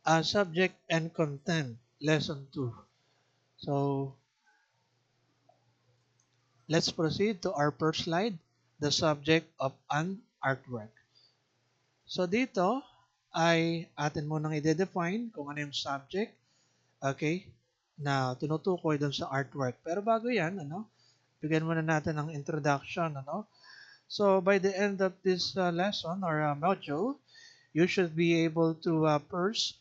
Subject and content, lesson 2. So let's proceed to our first slide, the subject of an artwork. So dito ay atin munang i-define kung ano yung subject, okay, na tinutukoy doon sa artwork. Pero bago yan, bigyan muna natin ng introduction, So by the end of this lesson or module, you should be able to first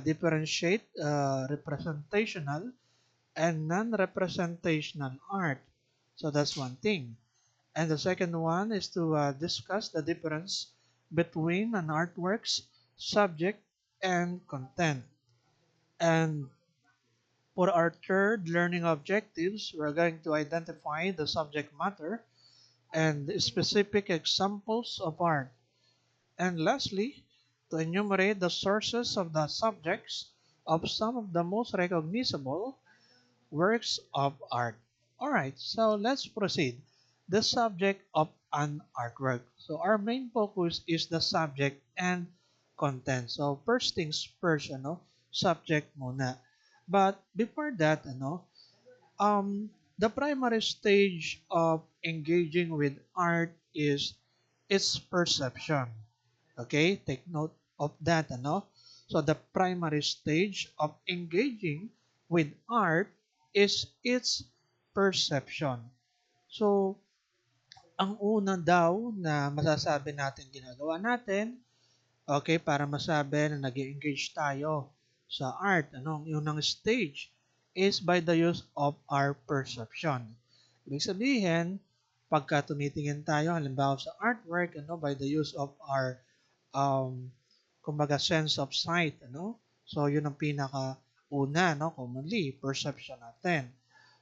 differentiate representational and non-representational art. So that's one thing. And the second one is to discuss the difference between an artwork's subject and content. And for our third learning objectives, we're going to identify the subject matter and specific examples of art. And lastly, to enumerate the sources of the subjects of some of the most recognizable works of art. Alright, so let's proceed. The subject of an artwork. So our main focus is the subject and content. So first things first, subject muna. But before that, the primary stage of engaging with art is its perception. Okay, take note of that, So the primary stage of engaging with art is its perception. So, ang una daw na masasabi natin ginagawa natin, okay, para masabi na nag-engage tayo sa art, ang unang stage is by the use of our perception. Ibig sabihin, pagka tumitingin tayo, halimbawa sa artwork, by the use of our um, kumbaga sense of sight, So, yun ang pinaka una, commonly, perception natin.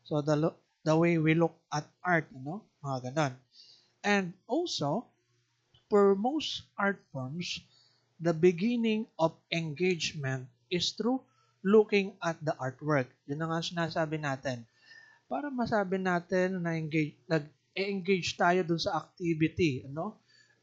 So, the way we look at art, mga ganon. And also, for most art forms, the beginning of engagement is through looking at the artwork. Yun ang sinasabi natin. Para masabi natin na nag-engage tayo dun sa activity,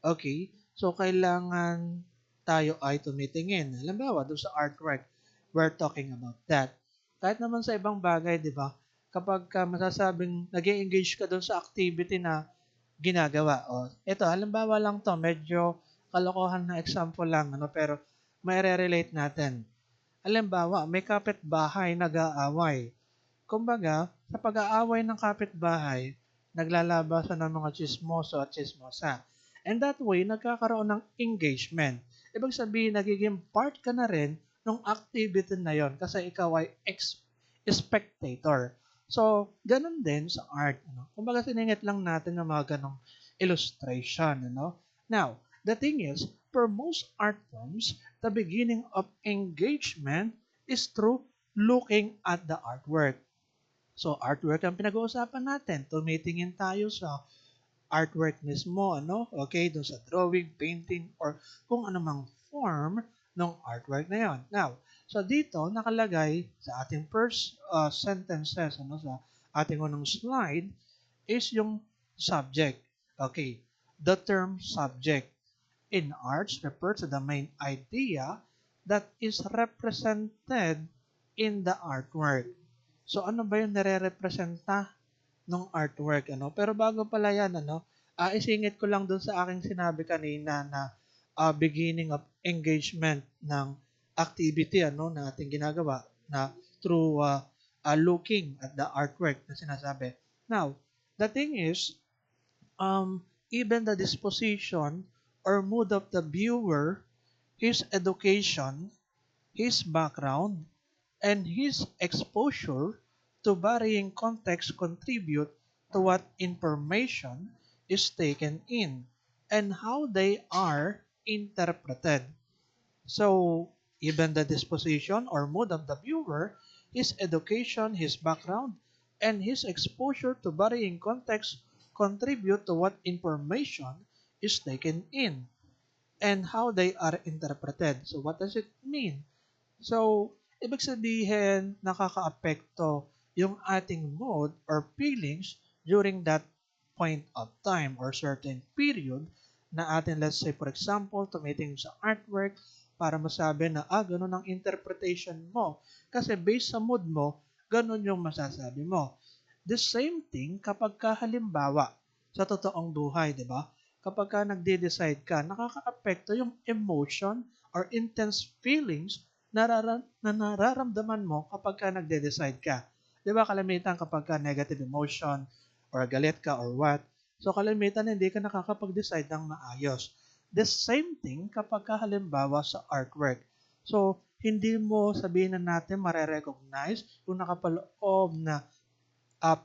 Okay? So, kailangan tayo ay tumitingin. Halimbawa, dun sa artwork, we're talking about that. Kahit naman sa ibang bagay, di ba? Kapag masasabing nag-engage ka dun sa activity na ginagawa. O, ito, halimbawa lang to, medyo kalokohan na example lang, pero may relate natin. Halimbawa, may kapitbahay nag-aaway. Kumbaga, sa pag-aaway ng kapitbahay, naglalabasan ng mga chismoso at chismosa. And that way, nagkakaroon ng engagement. Ibig sabihin, nagiging part ka na rin ng activity na yon kasi ikaw ay spectator. So, ganun din sa art. Kumbaga, siningit lang natin ng mga ganong illustration. Now, the thing is, for most art forms, the beginning of engagement is through looking at the artwork. So, artwork ang pinag-uusapan natin. Tumitingin tayo sa artwork mismo, Okay, dun sa drawing, painting, or kung anumang form ng artwork na yon. Now, so dito nakalagay sa ating first sentences, sa ating unang slide, is yung subject. Okay, the term subject in arts refers to the main idea that is represented in the artwork. So ano ba yung nare-representa ng artwork, Pero bago pala yan, isingit ko lang dun sa aking sinabi kanina na beginning of engagement ng activity, na ating ginagawa na through looking at the artwork na sinasabi. Now, the thing is, even the disposition or mood of the viewer, his education, his background, and his exposure to varying contexts contribute to what information is taken in and how they are interpreted. So, even the disposition or mood of the viewer, his education, his background, and his exposure to varying contexts contribute to what information is taken in and how they are interpreted. So, what does it mean? So, ibig sabihin, nakakaapekto yung ating mood or feelings during that point of time or certain period na atin, let's say, for example, tumitingin sa artwork para masabi na, ganun ang interpretation mo. Kasi based sa mood mo, ganun yung masasabi mo. The same thing kapag ka halimbawa, sa totoong buhay, di ba? Kapag ka nagde-decide ka, nakaka-apekto yung emotion or intense feelings na nararamdaman mo kapag ka nagde-decide ka. Di ba kalimitan kapag ka negative emotion or galit ka or what, so kalimitan hindi ka nakakapag-decide ng maayos. The same thing kapag ka halimbawa sa artwork. So, hindi mo sabihin na natin mare-recognize kung nakapaloob na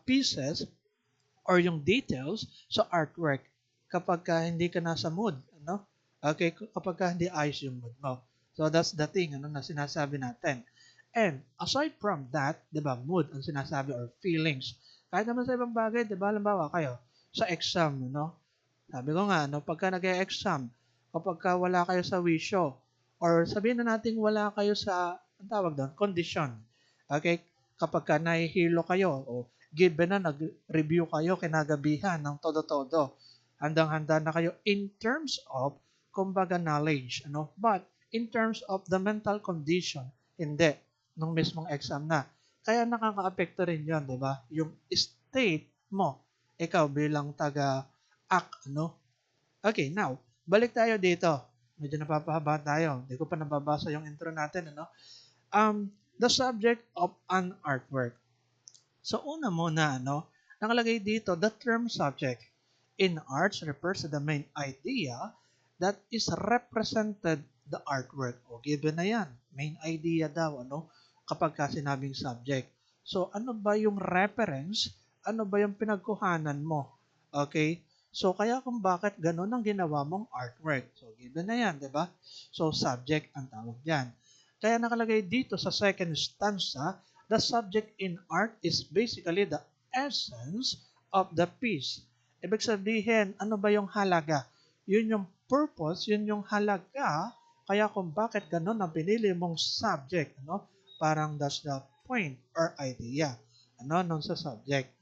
pieces or yung details sa artwork kapag ka hindi ka nasa mood, ano? Okay, kapag ka hindi ayos yung mood mo. So that's the thing na sinasabi natin. And aside from that, 'di ba, mood ang sinasabi or feelings. Kahit naman sa ibang bagay, 'di ba, halimbawa kayo sa exam, sabi ko nga, pagka nag-e-exam, kapag ka wala kayo sa wisyo, or sabihin na natin wala kayo sa, ang tawag doon, condition. Okay? Kapag ka nahihilo kayo, o given na nag-review kayo kinagabihan ng todo-todo, handang-handa na kayo in terms of, kumbaga, knowledge. But, in terms of the mental condition, hindi. Nung mismong exam na. Kaya nakaka-apekto rin yun, di ba? Yung state mo, ikaw bilang taga-act, Okay, now, balik tayo dito. Medyo napapahaba tayo. Hindi ko pa nababasa yung intro natin, the subject of an artwork. So, una muna, nakalagay dito, the term subject in arts refers to the main idea that is represented the artwork. O, given na yan. Main idea daw, kapag ka sinabing subject. So, ano ba yung reference? Ano ba yung pinagkuhanan mo? Okay? So, kaya kung bakit ganun ang ginawa mong artwork. So, given na yan, di ba? So, subject ang tawag dyan. Kaya nakalagay dito sa second stanza, the subject in art is basically the essence of the piece. Ibig sabihin, ano ba yung halaga? Yun yung purpose, yun yung halaga, kaya kung bakit ganun ang pinili mong subject, Parang that's the point or idea, nun sa subject.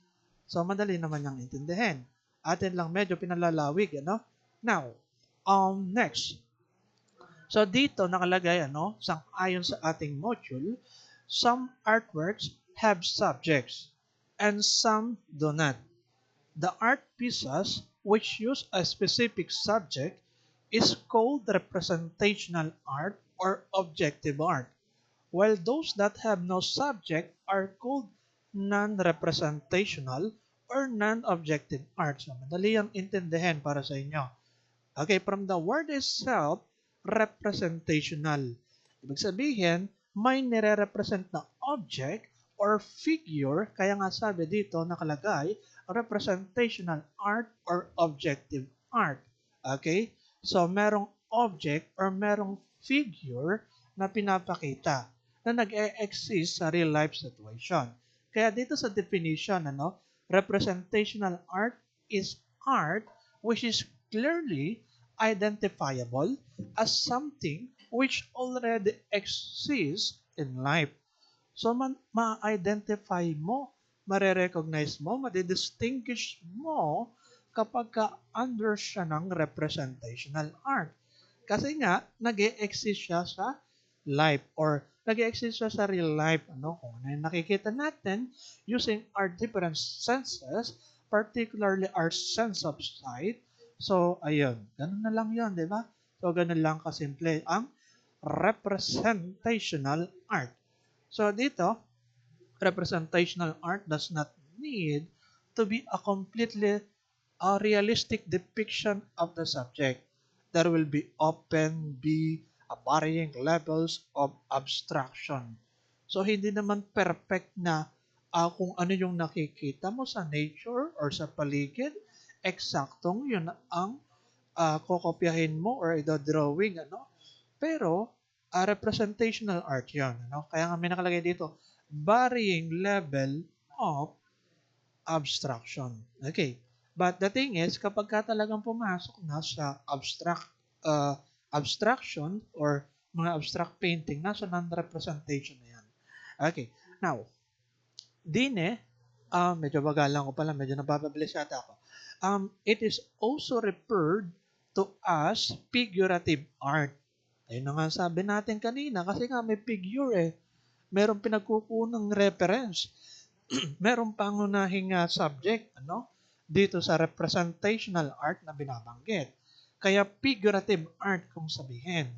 So, madali naman yung intindihin. Atin lang medyo pinalalawig, Now, next. So, dito nakalagay, sang-ayon sa ating module, some artworks have subjects and some do not. The art pieces which use a specific subject is called representational art or objective art, while those that have no subject are called non-representational or non-objective art. So, madali ang intindihin para sa inyo. Okay, from the word itself, representational. Ibig sabihin, may nire-represent na object or figure, kaya nga sabi dito nakalagay, representational art or objective art. Okay? So, merong object or merong figure na pinapakita na nag-e-exist sa real life situation. Kaya dito sa definition, representational art is art which is clearly identifiable as something which already exists in life. So, ma-identify mo, ma-recognize mo, ma-distinguish mo kapag ka-under siya ng representational art. Kasi nga, nag-e-exist siya sa life or nag-e-exist siya sa real life. Kung ano yung nakikita natin using our different senses, particularly our sense of sight. So, ayun. Ganun na lang yun, di ba? So, ganun lang kasimple ang representational art. So, dito, representational art does not need to be a completely realistic depiction of the subject. There will be varying levels of abstraction. So, hindi naman perfect na kung ano yung nakikita mo sa nature or sa paligid, eksaktong yun ang kokopyahin mo or ida-drawing, Pero, representational art yun, Kaya nga may nakalagay dito, varying level of abstraction. Okay. But the thing is, kapag ka talagang pumasok na sa abstraction or mga abstract painting, nasa non-representation na yan. Okay. Now, dine, medyo bagalan ko pala, medyo nabababilis yata ako. It is also referred to as figurative art. Ayun na nga sabi natin kanina kasi nga may figure eh. Merong pinagkukunang reference. Merong pangunahing subject dito sa representational art na binabanggit. Kaya figurative art kung sabihin.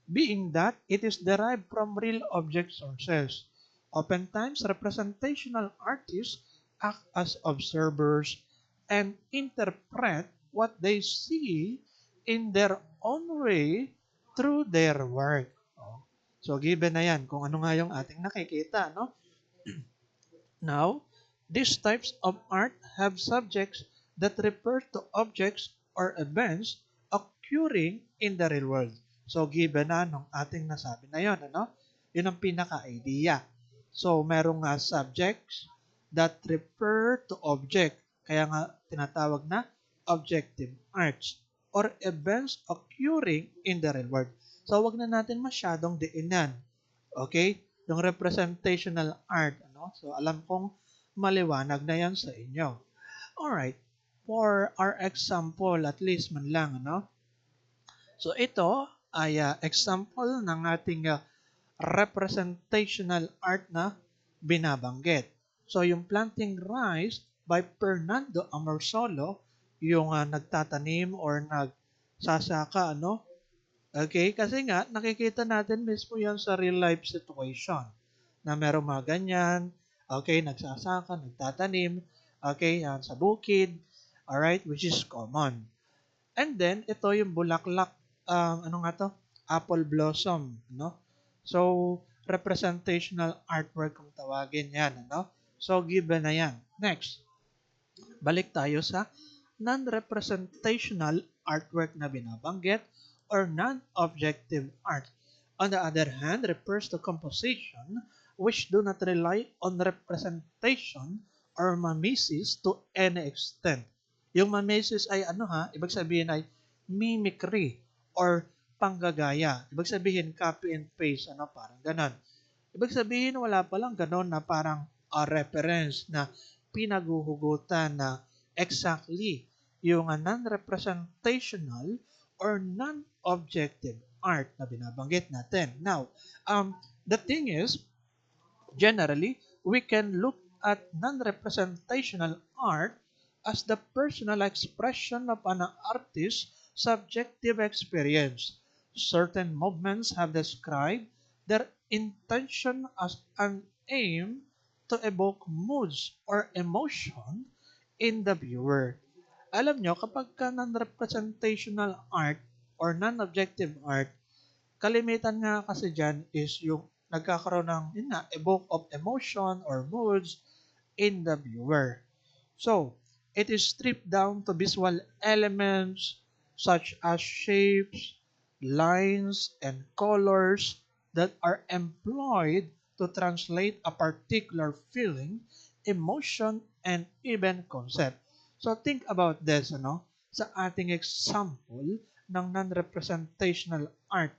Being that it is derived from real object sources. Oftentimes, representational artists act as observers and interpret what they see in their own way through their work. So, given na yan kung ano nga yung ating nakikita. Now, these types of art have subjects that refer to objects or events occurring in the real world. So, given na nung ating nasabi na yon, yun ang pinaka-idea. So, merong subjects that refer to object. Kaya nga tinatawag na objective arts or events occurring in the real world. So, wag na natin masyadong diinan. Okay? Yung representational art. So, alam kong maliwanag na yan sa inyo. Alright. For our example, at least man lang, So, ito ay example ng ating representational art na binabanggit. So, yung Planting Rice by Fernando Amorsolo, yung nagtatanim or nagsasaka, Okay? Kasi nga, nakikita natin mismo yan sa real life situation na meron mga ganyan, okay, nagsasaka, nagtatanim, okay, yan sa bukid, alright, which is common. And then, ito yung bulaklak, ano nga to? Apple blossom, So, representational artwork kung tawagin yan, So, given na yan. Next, balik tayo sa non-representational artwork na binabanggit or non-objective art. On the other hand, refers to composition which do not rely on representation or mimesis to any extent. Yung mimesis ay ibig sabihin ay mimicry or panggagaya. Ibig sabihin copy and paste, parang ganon. Ibig sabihin wala palang ganon na parang reference na pinaguhugutan na exactly yung non-representational or non-objective art na binabanggit natin. Now, the thing is, generally, we can look at non-representational art as the personal expression of an artist's subjective experience. Certain movements have described their intention as an aim to evoke moods or emotion in the viewer. Alam nyo, kapag ka non-representational art or non-objective art, kalimitan nga kasi dyan is yung nagkakaroon ng evoke of emotion or moods in the viewer. So, it is stripped down to visual elements such as shapes, lines, and colors that are employed to translate a particular feeling, emotion, and even concept. So think about this, sa ating example ng non-representational art,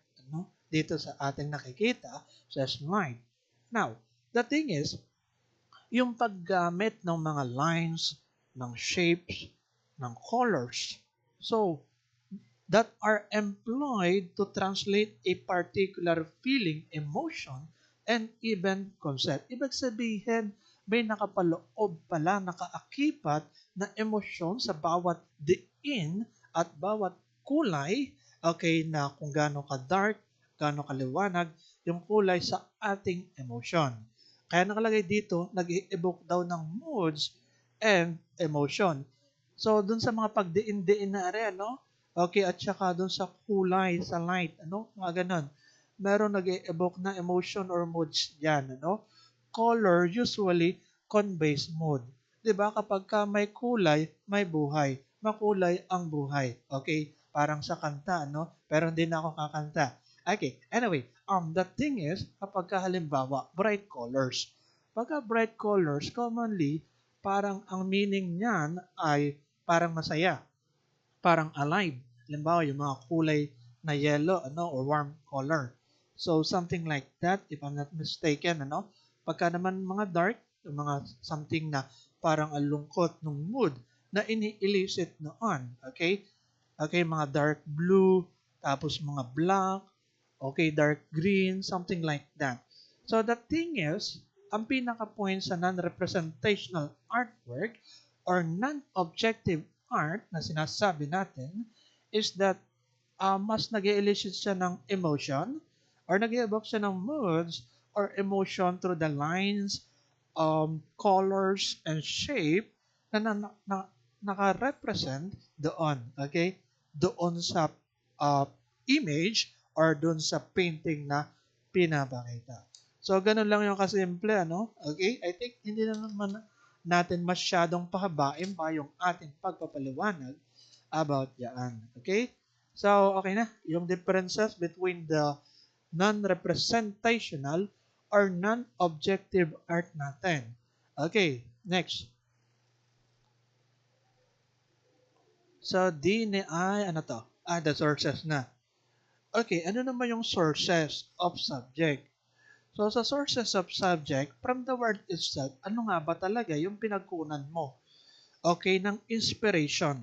dito sa ating nakikita sa slide. Now, the thing is, yung paggamit ng mga lines, ng shapes, ng colors, so that are employed to translate a particular feeling, emotion, and even concept. Ibig sabihin, may nakapaloob pala, nakaakibat na emosyon sa bawat diin at bawat kulay, okay, na kung gaano ka-dark, gaano kaliwanag, yung kulay sa ating emosyon. Kaya nakalagay dito, nag-evoke daw ng moods and emotion. So, dun sa mga pagdiin-diin na area, Okay, at saka dun sa kulay, sa light, mga ganon. Meron nag-evoke na emotion or moods dyan, Color usually conveys mood. 'Di ba? Kapag ka may kulay, may buhay. Makulay ang buhay. Okay? Parang sa kanta, Pero hindi na ako kakanta. Okay, anyway, the thing is, kapag ka halimbawa, bright colors. Pagka bright colors, commonly, parang ang meaning niyan ay parang masaya, parang alive. Halimbawa, yung mga kulay na yellow, or warm color. So, something like that, if I'm not mistaken, Pagka naman mga dark, yung mga something na parang alungkot ng mood na ini-elicit noon. Okay? Okay, mga dark blue, tapos mga black, okay, dark green, something like that. So the thing is, ang pinaka-point sa non-representational artwork or non-objective art na sinasabi natin is that mas nag-elicit siya ng emotion or nag-evoke siya ng moods or emotion through the lines, colors, and shape na naka-represent doon. Okay? Doon sa uh, image or doon sa painting na pinapakita. So, ganun lang yung kasimple, ano? Okay? I think hindi na naman natin masyadong pahabain pa yung ating pagpapaliwanag about yan. Okay? So, okay na. Yung differences between the non-representational or non-objective art natin. Okay, next. So, D ni I, ano to? The sources na. Okay, ano naman yung sources of subject? So, sa sources of subject, from the word itself, ano nga ba talaga yung pinagkunan mo? Okay, ng inspiration.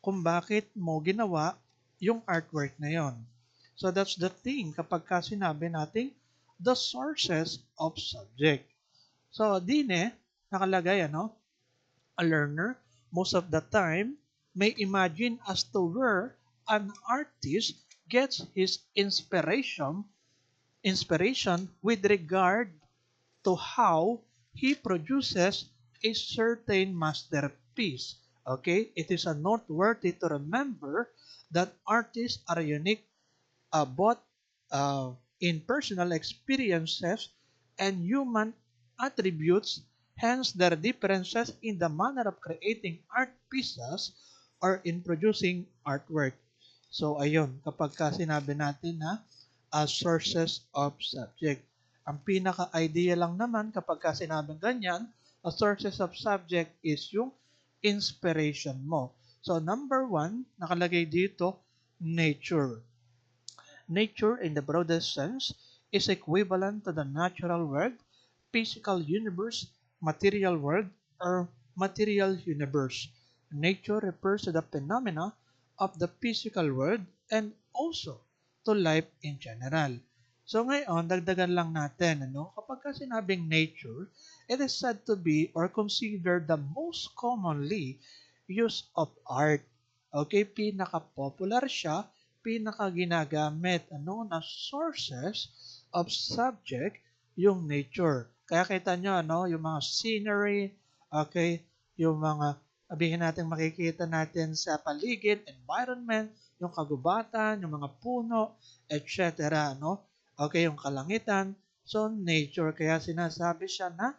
Kung bakit mo ginawa yung artwork na yon. So, that's the thing kapag ka sinabi natin the sources of subject. So, dine, nakalagay, ano? A learner, most of the time, may imagine as to where an artist gets his inspiration with regard to how he produces a certain masterpiece. Okay, it is a noteworthy to remember that artists are unique both in personal experiences and human attributes, hence their differences in the manner of creating art pieces or in producing artwork. So, ayun, kapag ka sinabi natin na sources of subject. Ang pinaka-idea lang naman kapag ka sinabing ganyan, sources of subject is yung inspiration mo. So, number one, nakalagay dito, nature. Nature, in the broadest sense, is equivalent to the natural world, physical universe, material world, or material universe. Nature refers to the phenomena of the physical world and also to life in general. So ngayon, dagdagan lang natin, ano, kapag ka sinabing nature, it is said to be or considered the most commonly used of art. Okay, pinaka-popular siya, pinaka-ginagamit ano, na sources of subject yung nature. Kaya kita nyo, ano, yung mga scenery, okay, yung mga sabihin natin makikita natin sa paligid, environment, yung kagubatan, yung mga puno, etc. No? Okay, yung kalangitan. So, nature. Kaya sinasabi siya na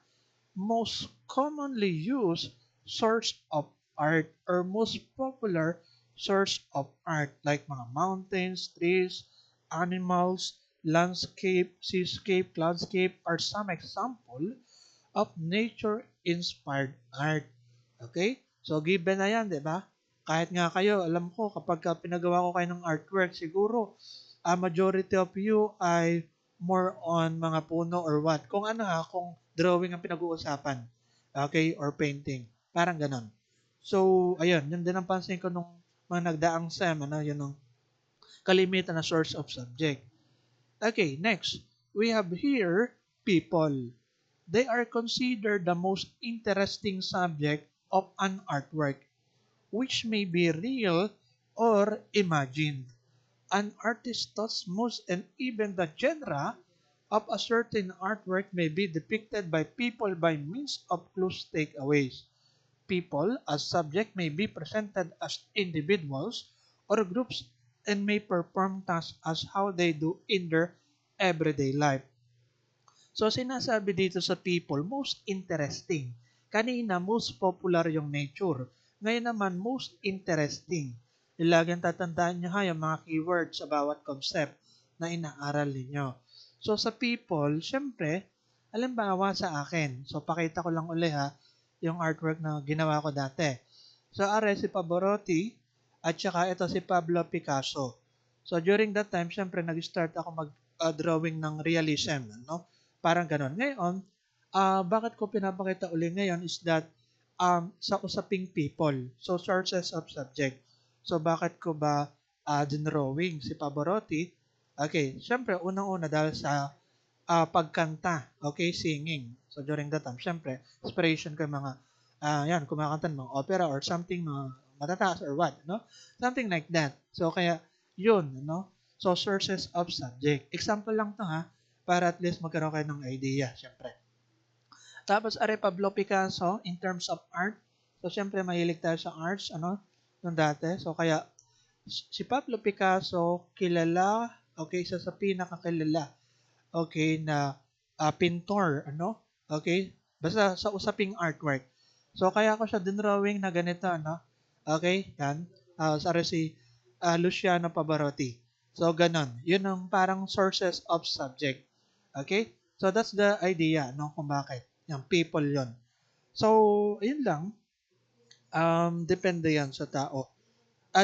most commonly used source of art or most popular source of art like mga mountains, trees, animals, landscape, seascape, landscape are some example of nature-inspired art. Okay? So, given na yan, di ba? Kahit nga kayo, alam ko, kapag pinagawa ko kayo ng artwork, siguro, a majority of you ay more on mga puno or what. Kung ano ha, kung drawing ang pinag-uusapan. Okay? Or painting. Parang ganon. So, ayun, yun din ang pansin ko nung mga nagdaang SEM, ano, yun ang kalimitan na source of subject. Okay, next. We have here people. They are considered the most interesting subject of an artwork, which may be real or imagined. An artist's thoughts, moods, and even the genre of a certain artwork may be depicted by people by means of close takeaways. People as subject may be presented as individuals or groups and may perform tasks as how they do in their everyday life. So, sinasabi dito sa people, most interesting. Kanina, most popular yung nature. Ngayon naman, most interesting. Lagyan tatandaan nyo ha yung mga keywords sa bawat concept na inaaral ninyo. So, sa people, syempre, halimbawa sa akin. So, pakita ko lang uli ha, yung artwork na ginawa ko dati. So, are si Pavarotti, at saka ito si Pablo Picasso. So, during that time, syempre, nag-start ako mag-drawing ng realism, no? Parang ganon. Ngayon, bakit ko pinapakita uli ngayon is that sa usaping people. So, sources of subject. So, bakit ko ba dinrawing si Pavarotti. Okay, syempre, unang-una dahil sa pagkanta, okay, singing. So, during that time, syempre, inspiration ko yung mga, yan, kumakanta ng mga opera or something, mga matataas or what, no? Something like that. So, kaya, yun, no? So, sources of subject. Example lang to ha, para at least magkaroon kayo ng idea, syempre. Tapos, are Pablo Picasso, in terms of art, so, syempre, mahilig tayo sa arts, ano, nung dati. So, kaya, si Pablo Picasso, kilala, okay, isa sa pinakakilala, okay, na pintor, ano, okay, basta sa usaping artwork. So, kaya ko siya dinrawing na ganito, ano, okay, yan, sorry si Luciano Pavarotti. So, ganon. Yun ang parang sources of subject. Okay? So, that's the idea, no, kung bakit. Yung people yon. So, yun lang. Depende yan sa tao.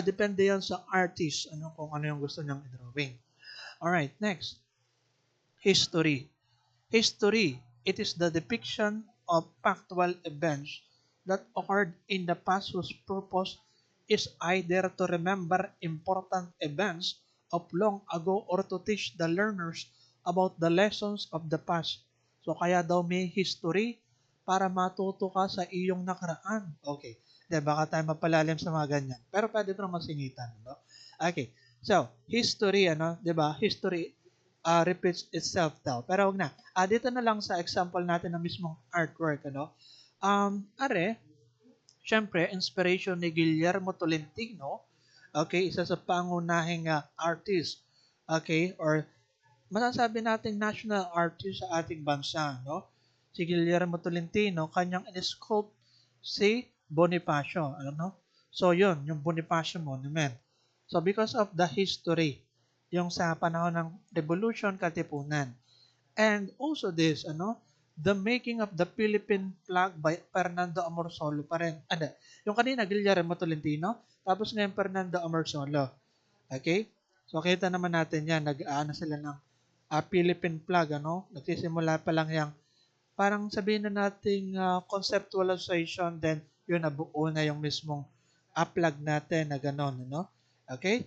Depende yan sa artist, ano, kung ano yung gusto niyang i-drawing. Alright, next. History. History, it is the depiction of factual events that occurred in the past whose purpose is either to remember important events of long ago or to teach the learners about the lessons of the past. So kaya daw may history para matuto ka sa iyong nakaraan. Okay. Baka tayo mapalalim sa mga ganyan. Pero pwede ito masingitan. No? Okay. So, history, ano, 'di ba? History repeats itself daw. Pero wag na. Dito na lang sa example natin ng mismong artwork, ano? Are, syempre, inspiration ni Guillermo Tolentino, okay, isa sa pangunahing artist, okay, or masasabi nating national artist sa ating bansa, no? Si Guillermo Tolentino, kanyang in-sculpt si Bonifacio, ano? So, yun, yung Bonifacio Monument. So, because of the history, yung sa panahon ng Revolution, Katipunan. And also this, ano, the making of the Philippine flag by Fernando Amorsolo pa rin. Ano, yung kanina, Guillermo Tolentino, tapos ngayon Fernando Amorsolo. Okay? So, kita naman natin yan, nag-aano sila ng Philippine flag, ano? Nagsisimula pa lang yung, parang sabihin na nating conceptualization, then yun, nabuo na yung mismong flag natin na gano'n, ano? Okay?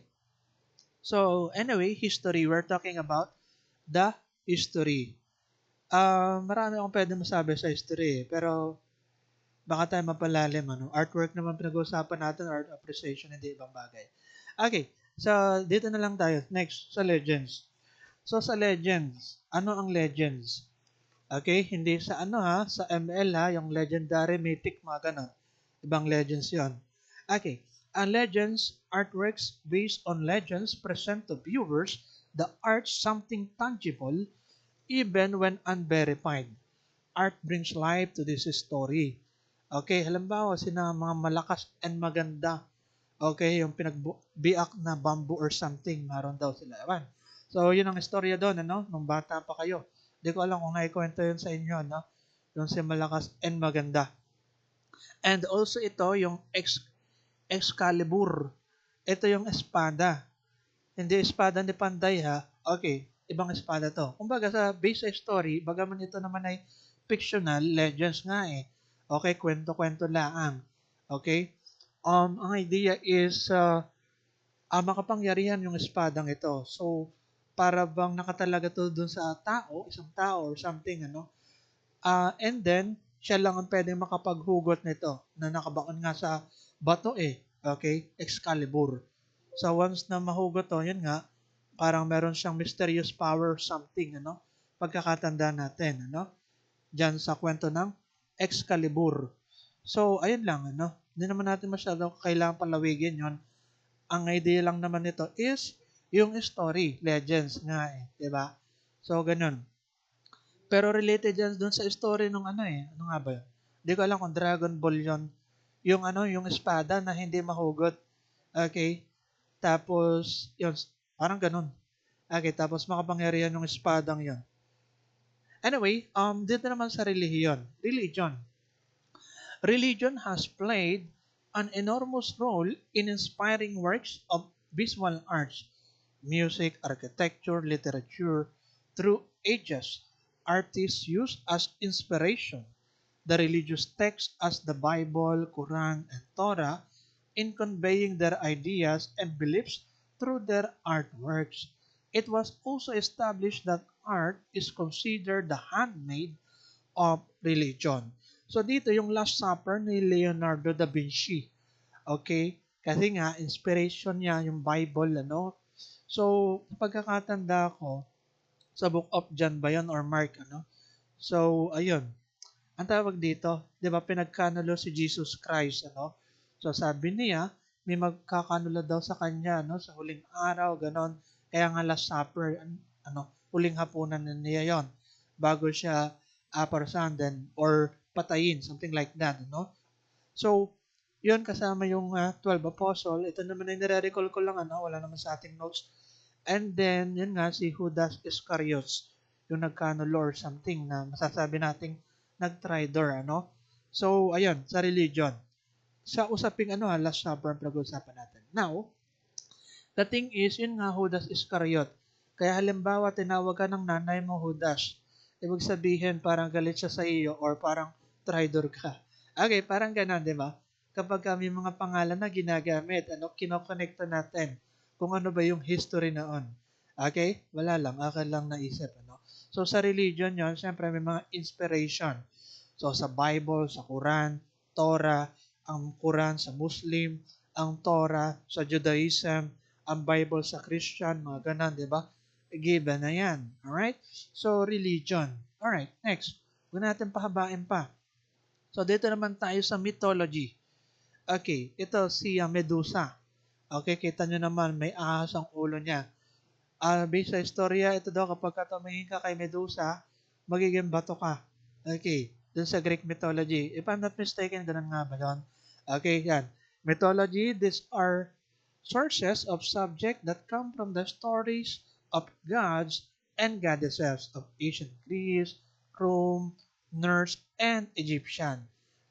So, anyway, history. We're talking about the history. Marami akong pwede masabi sa history, pero baka tayo mapalalim, ano? Artwork naman pinag-uusapan natin, art appreciation, hindi ibang bagay. Okay, so dito na lang tayo. Next, sa legends. So, sa legends, ano ang legends? Okay, hindi sa ano ha, sa ML ha, yung legendary, mythic, mga ganun. Ibang legends yon. Okay, ang legends, artworks based on legends present to viewers the art something tangible even when unverified. Art brings life to this story. Okay, halimbawa, sina mga malakas and maganda. Okay, yung pinagbiak na bamboo or something, meron daw sila. Ewan. So, yun ang istorya doon, ano? Nung bata pa kayo. Hindi ko alam kung naikwento yun sa inyo, no? Yung si malakas and maganda. And also ito, yung Excalibur. Ito yung espada. Hindi espada ni Panday ha. Okay, ibang espada to. Kumbaga sa base sa story, bagaman ito naman ay fictional, legends nga eh. Okay, kwento-kwento laang. Okay? Ang idea is makapangyarihan yung espadang ito. So, para bang nakatalaga to dun sa tao, isang tao or something, ano? And then, siya lang ang pwedeng makapaghugot nito na nakabaon nga sa bato eh. Okay? Excalibur. So, once na mahugot to, yun nga, parang meron siyang mysterious power or something, ano? Pagkakatanda natin, ano? Diyan sa kwento ng Excalibur. So, ayun lang, ano? Hindi naman natin masyado kailangan palawigin yon. Ang idea lang naman nito is yung story, legends nga eh, 'di ba? So ganun. Pero related yan dun sa story nung ano eh. Ano nga ba yun? Hindi ko alam kung Dragon Ball yun. Yung ano, yung espada na hindi mahugot. Okay? Tapos, yun, parang ganun. Okay, tapos makapangyarihan yung espadang yun. Anyway, dito naman sa relihiyon. Religion. Religion has played an enormous role in inspiring works of visual arts, music, architecture, literature, through ages. Artists use as inspiration the religious texts as the Bible, Quran, and Torah in conveying their ideas and beliefs through their artworks. It was also established that art is considered the handmaid of religion. So dito yung Last Supper ni Leonardo da Vinci. Okay? Kasi nga, inspiration niya yung Bible, ano? So, pagkakatanda ko, sa Book of John ba yun or Mark, ano? So, ayun. Ang tawag dito, di ba, pinagkanulo si Jesus Christ, ano? So, sabi niya, may magkakanulo daw sa kanya, no? Sa huling araw, ganon. Kaya nga Last Supper, ano, huling hapunan na niya yon bago siya parusahan then or patayin, something like that, no? So, yun kasama yung 12 apostle. Ito naman ay nire-recall ko lang, ano, wala naman sa ating notes. And then, yun nga, si Judas Iscariot, yung nagkanulo or something na masasabi nating nag-tridor, ano? So, ayun, sa religion. Sa usaping ano, Last Supper ang pag-uusapan natin. Now, the thing is, yun nga, Judas Iscariot. Kaya halimbawa, tinawag ka ng nanay mo Judas. Ibig sabihin, parang galit siya sa iyo or parang traitor ka. Okay, parang ganon, di ba? Kapag kami mga pangalan na ginagamit, ano, kinokonekta natin kung ano ba yung history noon. Okay? Wala lang, akin lang naisip. Ano? So, sa religion yon, syempre may mga inspiration. So, sa Bible, sa Quran, Torah, ang Quran sa Muslim, ang Torah sa Judaism, ang Bible sa Christian, mga ganon, di ba? Given na yan. Alright? So, religion. Alright, next. Huwag natin pahabain pa. So, dito naman tayo sa mythology. Okay, ito si Medusa. Okay, kita nyo naman, may ahas ang ulo niya. Based sa istorya, ito daw kapag tumingin ka kay Medusa, magiging bato ka. Okay, dun sa Greek mythology. If I'm not mistaken, ganun nga ba yun? Okay, yan. Mythology, these are sources of subject that come from the stories of gods and goddesses of ancient Greece, Rome, Norse, and Egyptian.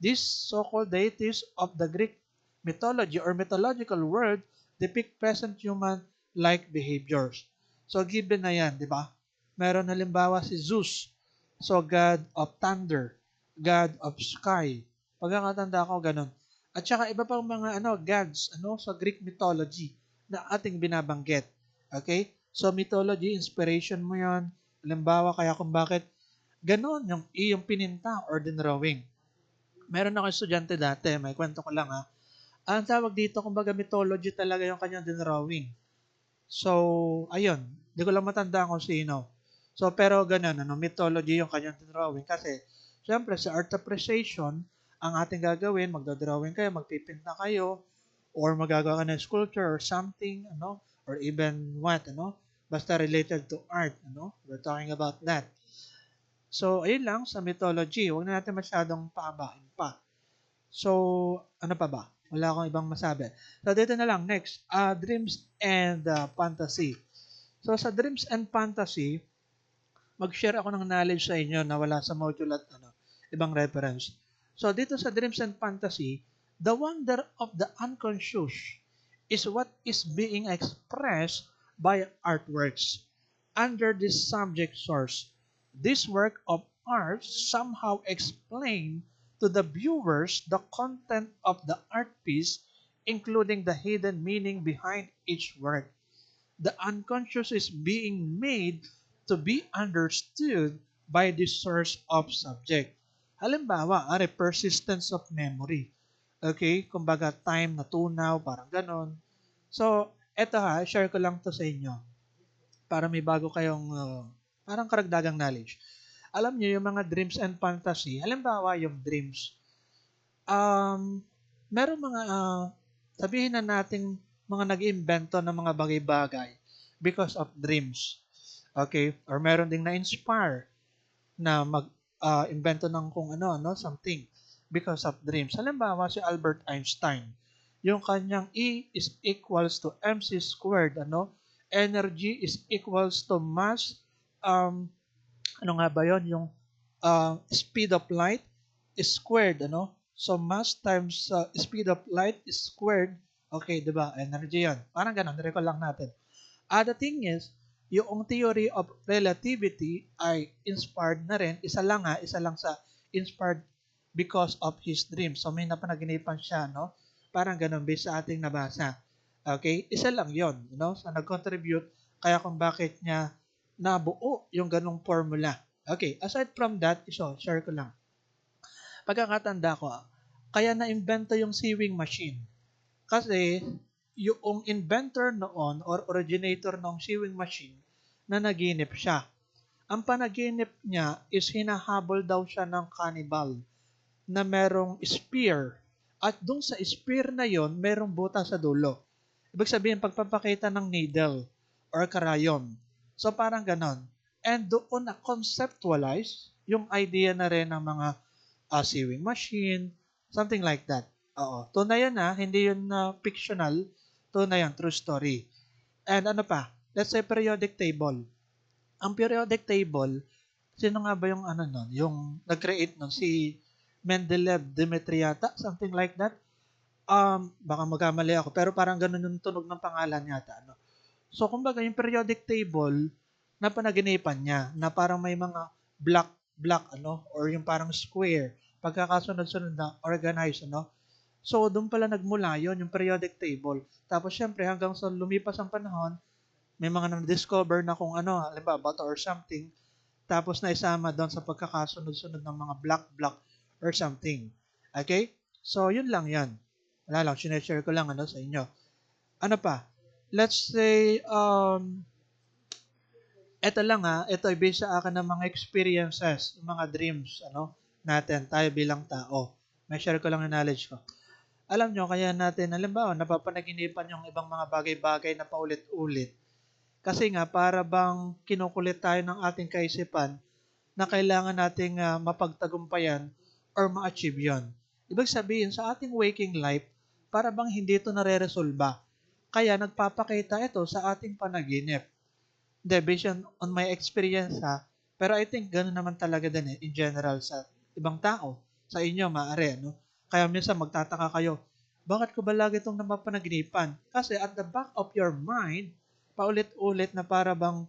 These so-called deities of the Greek mythology or mythological world depict present human-like behaviors. So, given na yan, di ba? Meron halimbawa si Zeus, so God of thunder, God of sky. Pagkakatanda ko, ganun. At saka iba pang mga gods sa Greek mythology na ating binabanggit. Okay? So mythology, inspiration mo 'yon. Halimbawa kaya kung bakit ganon yung iyong pininta or dinrawing. Meron ako estudyante dati, may kwento ko lang ha. Ang tawag dito, kumbaga mythology talaga yung kanyang dinrawing. So, ayun, hindi ko lang matanda kung sino. So, pero ganun, mythology yung kanyang drawing kasi, syempre, sa art appreciation, ang ating gagawin, magdodrawing kayo, magpipinta kayo, or magagawa ka ng sculpture or something, or even what, basta related to art, we're talking about that. So, ayun lang sa mythology. Huwag na natin masyadong pahabain pa. So, ano pa ba? Wala akong ibang masabi. So, dito na lang. Next, dreams and fantasy. So, sa dreams and fantasy, mag-share ako ng knowledge sa inyo na wala sa module at ibang reference. So, dito sa dreams and fantasy, the wonder of the unconscious is what is being expressed by artworks. Under this subject source, this work of art somehow explain to the viewers the content of the art piece, including the hidden meaning behind each work. The unconscious is being made to be understood by the source of subject. Halimbawa, persistence of memory. Okay? Kumbaga, time na tunaw, parang ganon. So, eto share ko lang to sa inyo para may bago kayong parang karagdagang knowledge. Alam niyo yung mga dreams and fantasy, halimbawa yung dreams, meron mga, sabihin na natin, mga nag-iimbento ng mga bagay-bagay because of dreams. Okay? Or meron ding na-inspire na mag-invento ng kung something because of dreams. Halimbawa, si Albert Einstein. Yung kanyang E is equals to mc squared, energy is equals to mass, ano nga ba yon, yung speed of light is squared, so mass times speed of light is squared, okay, di ba, energy yan, parang ganun, recall lang natin. The thing is, yung theory of relativity ay inspired na rin, isa lang sa inspired because of his dream. So may napanaginipan siya, parang ganun based sa ating nabasa. Okay? Isa lang yon, sa nag-contribute kaya kung bakit niya nabuo yung ganong formula. Okay, aside from that, share ko lang. Pagkakatanda ko, kaya na-invento yung sewing machine. Kasi yung inventor noon or originator ng sewing machine na naginip siya. Ang panaginip niya is hinahabol daw siya ng cannibal na merong spear. At dun sa spear na yon, merong butas sa dulo. Ibig sabihin, pagpapakita ng needle or karayon. So parang ganon. And doon na conceptualize yung idea na rin ng mga sewing machine, something like that. Oo. Tunay yan hindi yun fictional. Tunay yan, true story. And ano pa? Let's say periodic table. Ang periodic table, sino nga ba yung nun? Yung nag-create nun? Si Mendeleev, Dmitri yata? Something like that? Baka magkamali ako. Pero parang ganun yung tunog ng pangalan yata. Ano? So, kumbaga, yung periodic table, na panaginipan niya, na parang may mga block, or yung parang square, pagkakasunod-sunod na organized, So, doon pala nagmula yon yung periodic table. Tapos, syempre, hanggang sa lumipas ang panahon, may mga na-discover na kung halimbawa, bato or something, tapos na isama doon sa pagkakasunod-sunod ng mga block or something. Okay? So, yun lang yan. Wala lang, sineshare ko lang sa inyo. Ano pa? Let's say, ito lang ito ay based sa akin ng mga experiences, yung mga dreams, natin, tayo bilang tao. May share ko lang yung knowledge ko. Alam nyo, kaya natin, halimbawa, napapanaginipan yung ibang mga bagay-bagay na paulit-ulit. Kasi nga, para bang kinukulit tayo ng ating kaisipan na kailangan nating mapagtagumpayan or ma-achieve yon. Ibig sabihin, sa ating waking life, para bang hindi ito nare-resolba. Kaya nagpapakita ito sa ating panaginip. Hindi, based on my experience pero I think gano'n naman talaga din in general sa ibang tao. Sa inyo, maaari, Kaya minsan magtataka kayo, bakit ko ba lagi itong napapanaginipan? Kasi at the back of your mind, paulit-ulit na para bang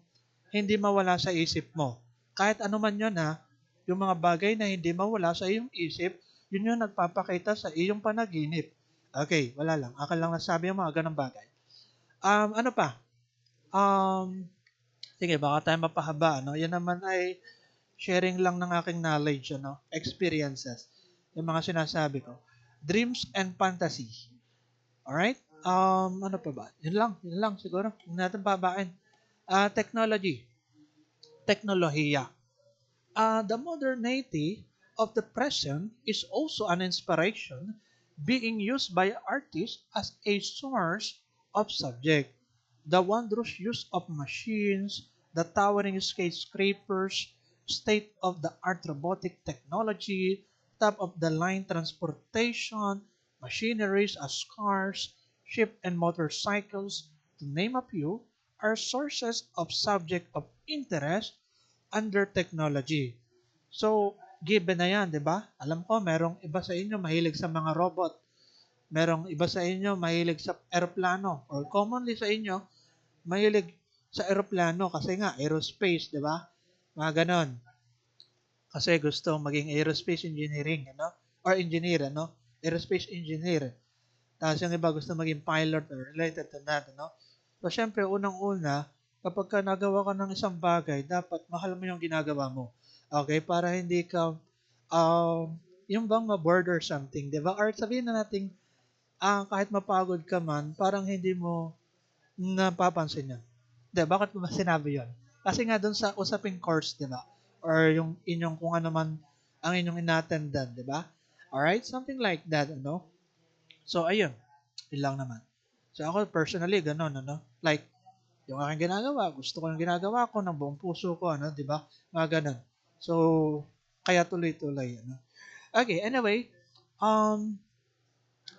hindi mawala sa isip mo. Kahit ano man yun yung mga bagay na hindi mawala sa iyong isip, yun yung nagpapakita sa iyong panaginip. Okay, wala lang. Akin lang nasabi yung mga ganang bagay. Ano pa? Sige, baka tayo mapahaba, Yan naman ay sharing lang ng aking knowledge, experiences, yung mga sinasabi ko. Dreams and fantasy. Alright? Ano pa ba? Yun lang siguro. Huwag natin babain. Technology. Teknolohiya. The modernity of the present is also an inspiration being used by artists as a source of subject. The wondrous use of machines, the towering skyscrapers, state-of-the-art robotic technology, top-of-the-line transportation, machineries as cars, ship and motorcycles, to name a few, are sources of subject of interest under technology. So, given na yan, di ba? Alam ko, merong iba sa inyo mahilig sa mga robot. Merong iba sa inyo mahilig sa aeroplano. Or commonly sa inyo, mahilig sa aeroplano kasi nga, aerospace, di ba? Mga ganon. Kasi gusto maging aerospace engineering, Or engineer, Aerospace engineer. Tapos yung iba gusto maging pilot or related to that, So, syempre, unang-una, kapag ka nagawa ka ng isang bagay, dapat mahal mo yung ginagawa mo. Okay? Para hindi ka, yung bang ma-bored or something, di ba? Or sabihin na natin, kahit mapagod ka man, parang hindi mo napapansin yun. Di, bakit mo ba sinabi yun? Kasi nga dun sa usaping course, di ba? Or yung inyong kung ano man ang inyong inattendan, di ba? Alright? Something like that, So, ayun. Yun lang naman. So, ako personally, ganun, Like, yung aking ginagawa, gusto ko yung ginagawa ko ng buong puso ko, di ba? Mga ganun. So, kaya tuloy-tuloy, Okay, anyway,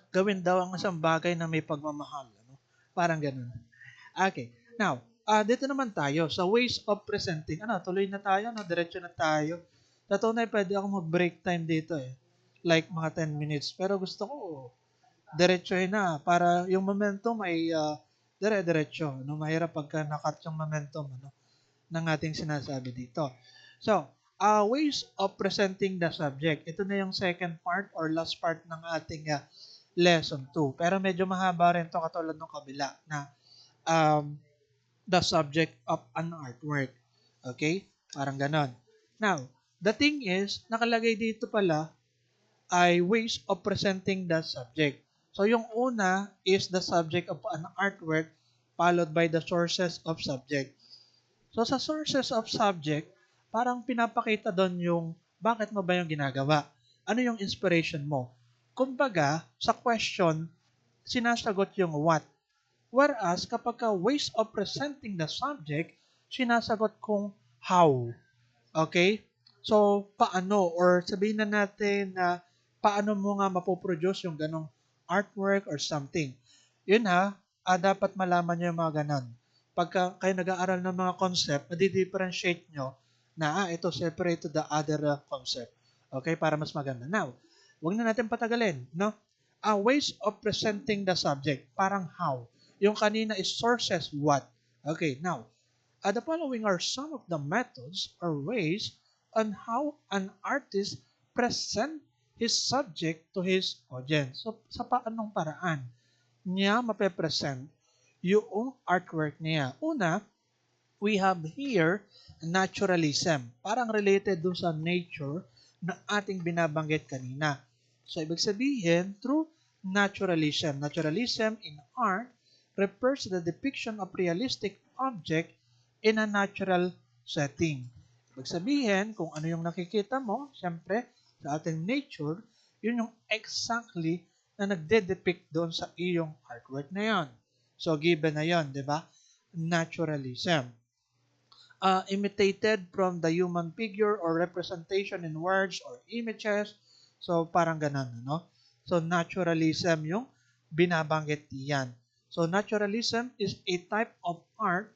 gawin daw ang isang bagay na may pagmamahal, Parang ganun. Okay, now, dito naman tayo sa ways of presenting. Tuloy na tayo, diretso na tayo. Sa tunay, pwede ako mag-break time dito Like mga 10 minutes. Pero gusto ko, diretsohin na para yung momentum ay dire-diretso. Mahirap pagka nakat yung momentum ng ating sinasabi dito. So, ways of presenting the subject. Ito na yung second part or last part ng ating lesson 2. Pero medyo mahaba rin to katulad ng kabila na um, the subject of an artwork. Okay? Parang ganon. Now, the thing is, nakalagay dito pala ay ways of presenting the subject. So, yung una is the subject of an artwork followed by the sources of subject. So, sa sources of subject, parang pinapakita doon yung bakit mo ba yung ginagawa? Ano yung inspiration mo? Kumbaga, sa question, sinasagot yung what. Whereas, kapag ka ways of presenting the subject, sinasagot kung how. Okay? So, paano? Or sabihin na natin na paano mo nga mapoproduce yung ganong artwork or something. Yun dapat malaman nyo yung mga ganon. Pagka kayo nag-aaral ng mga concept, madi-differentiate nyo na ito separate to the other concept. Okay? Para mas maganda. Now, huwag na natin patagalin. No? Ways of presenting the subject. Parang how. Yung kanina is sources what. Okay, now, the following are some of the methods or ways on how an artist present his subject to his audience. So, sa paanong paraan niya mape-present yung artwork niya? Una, we have here naturalism. Parang related dun sa nature na ating binabanggit kanina. So, ibig sabihin, through naturalism. Naturalism in art refers to the depiction of realistic object in a natural setting. Ibig sabihin, kung ano yung nakikita mo, syempre, sa ating nature, yun yung exactly na nagde-depict doon sa iyong artwork na yon. So, given na yon, di ba? Naturalism. Imitated from the human figure or representation in words or images. So, parang ganun, no? So, naturalism yung binabanggit diyan. So, naturalism is a type of art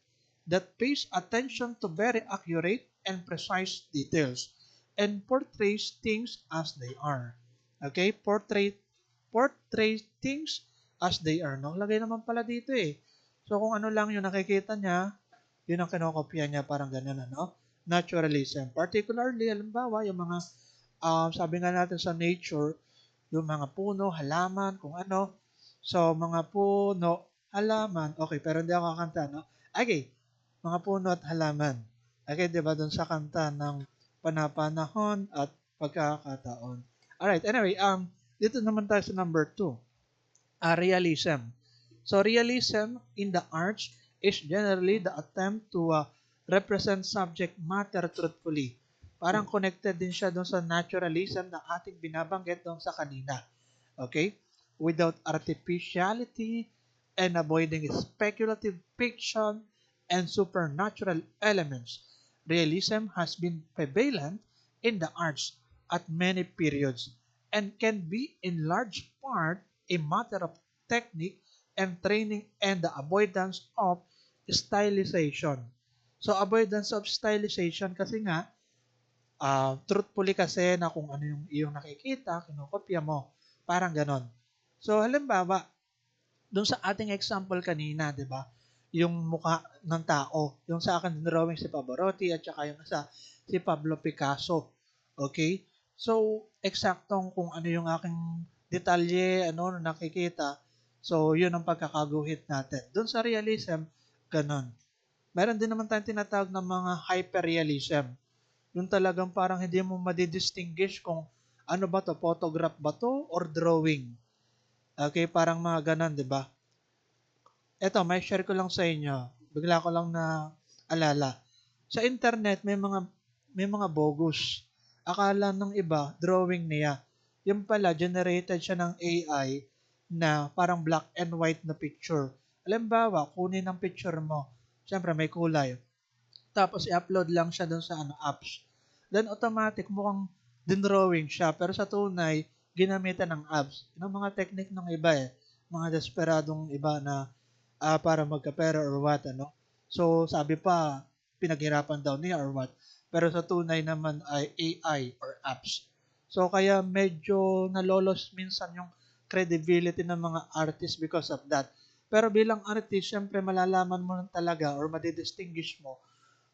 that pays attention to very accurate and precise details and portrays things as they are. Okay? Portray things as they are. No? Lagay naman pala dito eh. So, kung ano lang yung nakikita niya, yun ang kinokopya niya, parang ganun, ano? Naturalism. Particularly, halimbawa, yung mga, sabi nga natin sa nature, yung mga puno, halaman, kung ano. So, mga puno, halaman. Okay, pero hindi ako kakanta, no? Okay, mga puno at halaman. Okay, di ba dun sa kanta ng panapanahon at pagkakataon. Alright, anyway, dito naman tayo sa number 2. Realism. So, realism in the arts is generally the attempt to represent subject matter truthfully. Parang connected din siya doon sa naturalism na ating binabanggit doon sa kanina. Okay? Without artificiality and avoiding speculative fiction and supernatural elements. Realism has been prevalent in the arts at many periods and can be in large part a matter of technique and training and the avoidance of stylization. So, avoidance of stylization kasi nga, truthfully kasi na kung ano yung iyong nakikita, kinokopya mo. Parang ganon. So, halimbawa, dun sa ating example kanina, di ba? Yung mukha ng tao. Yung sa akin drawing si Pavarotti at saka yung sa si Pablo Picasso. Okay? So, eksaktong kung ano yung aking detalye, ano, nakikita. So, yun ang pagkakaguhit natin. Doon sa realism, ganun. Meron din naman tayong tinatawag ng mga hyperrealism. Yung talagang parang hindi mo madidistinguish kung ano ba to, photograph ba to, or drawing. Okay, parang mga ganun, di ba? Eto, may share ko lang sa inyo. Bigla ko lang na alala. Sa internet, may mga bogus. Akala ng iba, drawing niya. Yung pala, generated siya ng AI na parang black and white na picture. Halimbawa, kunin ang picture mo. Siyempre, may kulay. Tapos, i-upload lang siya doon sa apps. Then, automatic, mukhang dinrawing siya. Pero sa tunay, ginamitan ng apps. Yun ang mga technique ng iba eh. Mga desperadong iba na para magkapera or what, ano. So, sabi pa, pinaghirapan daw niya or what. Pero sa tunay naman ay AI or apps. So, kaya medyo nalolos minsan yung credibility ng mga artists because of that. Pero bilang artist, syempre malalaman mo lang talaga or madidistinguish mo